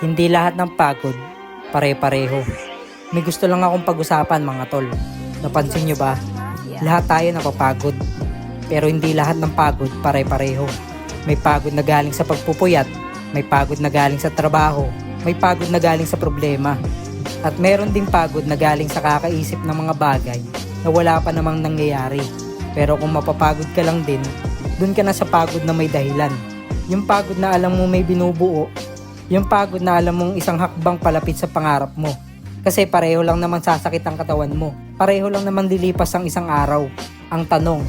Hindi lahat ng pagod pare-pareho. May gusto lang akong pag-usapan mga tol. Napansin nyo ba? Lahat tayo napapagod. Pero hindi lahat ng pagod pare-pareho. May pagod na galing sa pagpupuyat, may pagod na galing sa trabaho, may pagod na galing sa problema. At meron ding pagod na galing sa kakaisip ng mga bagay na wala pa namang nangyayari. Pero kung mapapagod ka lang din, dun ka na sa pagod na may dahilan. Yung pagod na alam mo may binubuo, yung pagod na alam mong isang hakbang palapit sa pangarap mo. Kasi pareho lang naman sasakit ang katawan mo. Pareho lang naman lilipas ang isang araw. Ang tanong,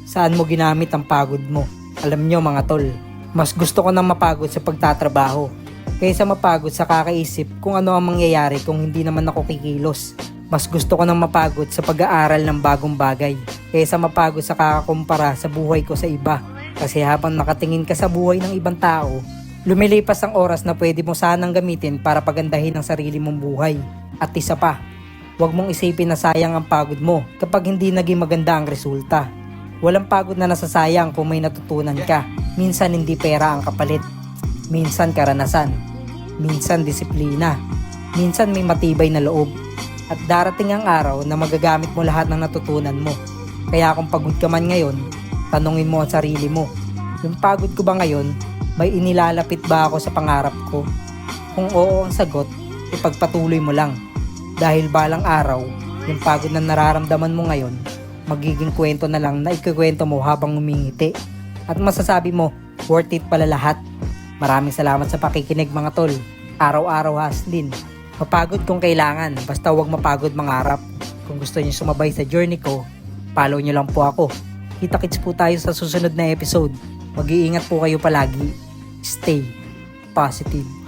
saan mo ginamit ang pagod mo? Alam nyo mga tol, mas gusto ko nang mapagod sa pagtatrabaho kaysa mapagod sa kakaisip kung ano ang mangyayari kung hindi naman ako kikilos. Mas gusto ko nang mapagod sa pag-aaral ng bagong bagay kaysa mapagod sa kakakumpara sa buhay ko sa iba. Kasi habang nakatingin ka sa buhay ng ibang tao, lumilipas ang oras na pwede mo sanang gamitin para pagandahin ang sarili mong buhay. At isa pa, huwag mong isipin na sayang ang pagod mo kapag hindi naging maganda ang resulta. Walang pagod na nasasayang kung may natutunan ka. Minsan hindi pera ang kapalit. Minsan karanasan. Minsan disiplina. Minsan may matibay na loob. At darating ang araw na magagamit mo lahat ng natutunan mo. Kaya kung pagod ka man ngayon, tanungin mo ang sarili mo. Yung pagod ko ba ngayon, may inilalapit ba ako sa pangarap ko? Kung oo ang sagot, ipagpatuloy mo lang. Dahil balang araw, yung pagod na nararamdaman mo ngayon, magiging kwento na lang na ikikwento mo habang umingiti. At masasabi mo, worth it pala lahat. Maraming salamat sa pakikinig mga tol. Araw-araw haslin. Mapagod kung kailangan, basta huwag mapagod mangarap. Kung gusto niyo sumabay sa journey ko, follow niyo lang po ako. Kita-kits po tayo sa susunod na episode. Mag-iingat po kayo palagi. Stay positive.